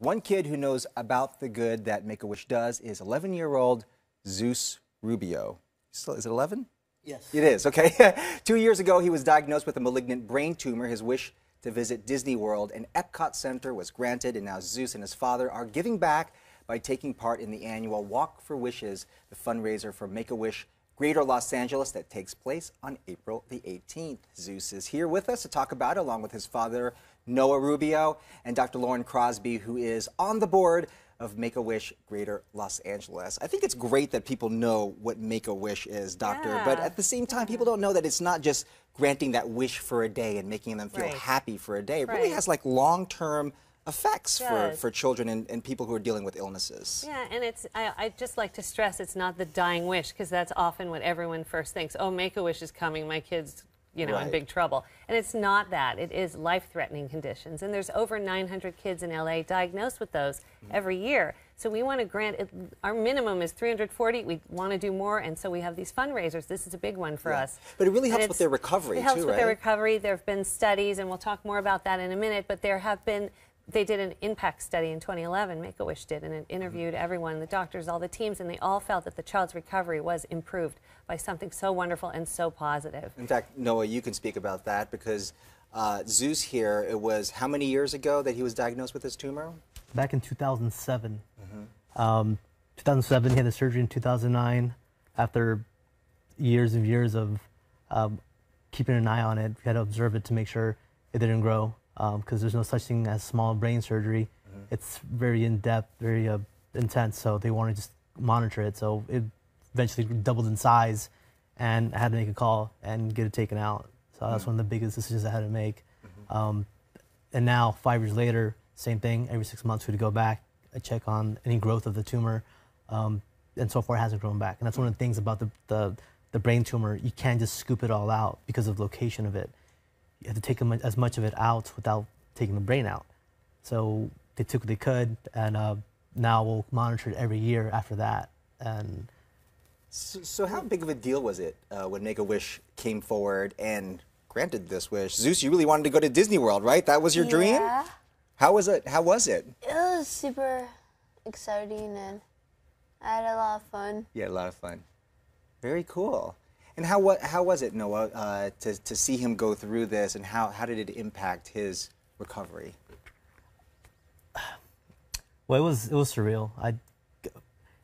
One kid who knows about the good that Make-A-Wish does is 11-year-old Zeus Rubio. Is it 11? Yes. It is, okay. 2 years ago, he was diagnosed with a malignant brain tumor. His wish to visit Disney World and Epcot Center was granted, and now Zeus and his father are giving back by taking part in the annual Walk for Wishes, the fundraiser for Make-A-Wish Greater Los Angeles that takes place on April the 18th. Zeus is here with us to talk about it, along with his father, Noah Rubio, and Dr. Rosen Crosby, who is on the board of Make-A-Wish Greater Los Angeles. I think it's great that people know what Make-A-Wish is, Doctor, but at the same time, people don't know that it's not just granting that wish for a day and making them feel happy for a day. It really has like long-term effects for children and people who are dealing with illnesses. Yeah, and it's, I just like to stress it's not the dying wish, because that's often what everyone first thinks. Oh, Make-A-Wish is coming, my kid's, you know, in big trouble. And it's not that. It is life-threatening conditions. And there's over 900 kids in LA diagnosed with those every year. So we want to grant, our minimum is 340. We want to do more, and so we have these fundraisers. This is a big one for us. But it really helps with their recovery, too, right? It helps with their recovery. There have been studies, and we'll talk more about that in a minute, but there have been, they did an impact study in 2011, Make-A-Wish did, and it interviewed everyone, the doctors, all the teams, and they all felt that the child's recovery was improved by something so wonderful and so positive. In fact, Noah, you can speak about that, because Zeus here, it was how many years ago that he was diagnosed with this tumor? Back in 2007. 2007, he had the surgery in 2009. After years and years of keeping an eye on it, we had to observe it to make sure it didn't grow, because there's no such thing as small brain surgery. It's very in-depth, very intense, so they want to just monitor it. So it eventually doubled in size, and I had to make a call and get it taken out. So that's one of the biggest decisions I had to make. And now, 5 years later, same thing. Every 6 months, we would go back, I check on any growth of the tumor, and so far it hasn't grown back. And that's one of the things about the brain tumor. You can't just scoop it all out because of the location of it. You have to take as much of it out without taking the brain out. So they took what they could, and now we'll monitor it every year after that. And so how big of a deal was it when Make-A-Wish came forward and granted this wish? Zeus, you really wanted to go to Disney World, right? That was your dream? Yeah. How was it? How was it? It was super exciting, and I had a lot of fun. You had a lot of fun. Very cool. And how was it, Noah, to see him go through this, and how did it impact his recovery? Well, it was surreal. It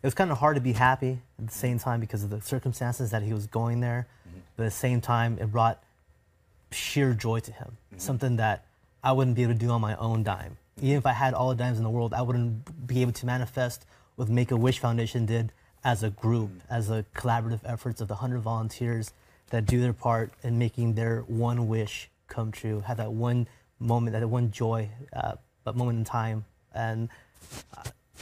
was kind of hard to be happy at the same time because of the circumstances that he was going there. But at the same time, it brought sheer joy to him, something that I wouldn't be able to do on my own dime. Even if I had all the dimes in the world, I wouldn't be able to manifest what Make-A-Wish Foundation did as a group, as a collaborative efforts of the 100 volunteers that do their part in making their one wish come true, have that one moment, that one joy, that moment in time. And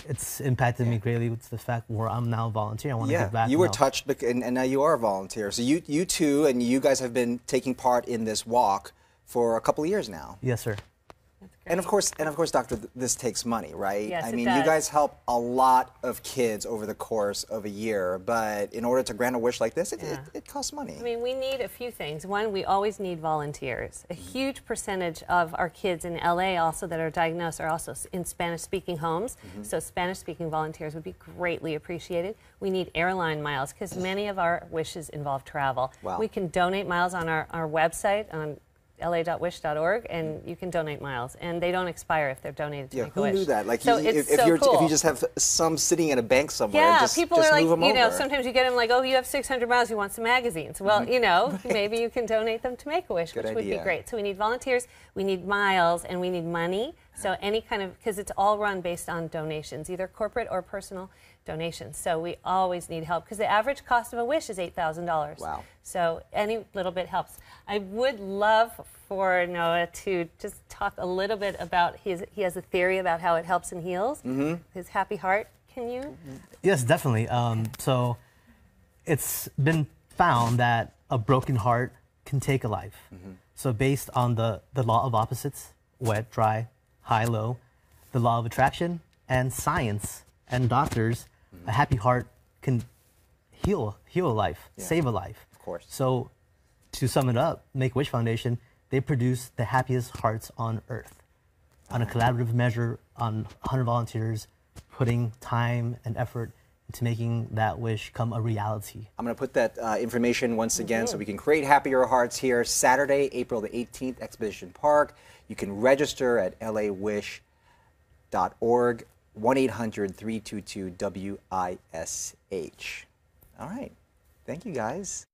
it's impacted me greatly with the fact where I'm now a volunteer. I want to give back. You were touched, and now you are a volunteer. So you two, and you guys have been taking part in this walk for a couple of years now. Yes, sir. And of course, Doctor, this takes money, right? Yes, I mean, you guys help a lot of kids over the course of a year, but in order to grant a wish like this, it costs money. I mean, we need a few things. One, we always need volunteers. A huge percentage of our kids in LA also that are diagnosed are also in Spanish-speaking homes, so Spanish-speaking volunteers would be greatly appreciated. We need airline miles, because many of our wishes involve travel. Wow. We can donate miles on our website, on la.wish.org, and you can donate miles, and they don't expire if they're donated to Make-A-Wish. Who knew that? Like, so if cool. you just have some sitting in a bank somewhere, people just are like, move them you know, over. sometimes you get them like, oh, you have 600 miles, you want some magazines. Well, you know, maybe you can donate them to Make-A-Wish, which would be great. So we need volunteers, we need miles, and we need money. So any kind of, because it's all run based on donations, either corporate or personal donations. So we always need help, because the average cost of a wish is $8,000. Wow. So any little bit helps. I would love for Noah to just talk a little bit about he has a theory about how it helps and heals, his happy heart. Can you? Yes, definitely. So it's been found that a broken heart can take a life. So based on the law of opposites, wet, dry, high, low, the law of attraction, and science and doctors, a happy heart can heal a life, save a life. Of course. So to sum it up, Make-A-Wish Foundation, they produce the happiest hearts on earth. on a collaborative measure on 100 volunteers, putting time and effort into making that wish come a reality. I'm going to put that information once again so we can create happier hearts here. Saturday, April the 18th, Exposition Park. You can register at lawish.org, 1-800-322-WISH. All right. Thank you, guys.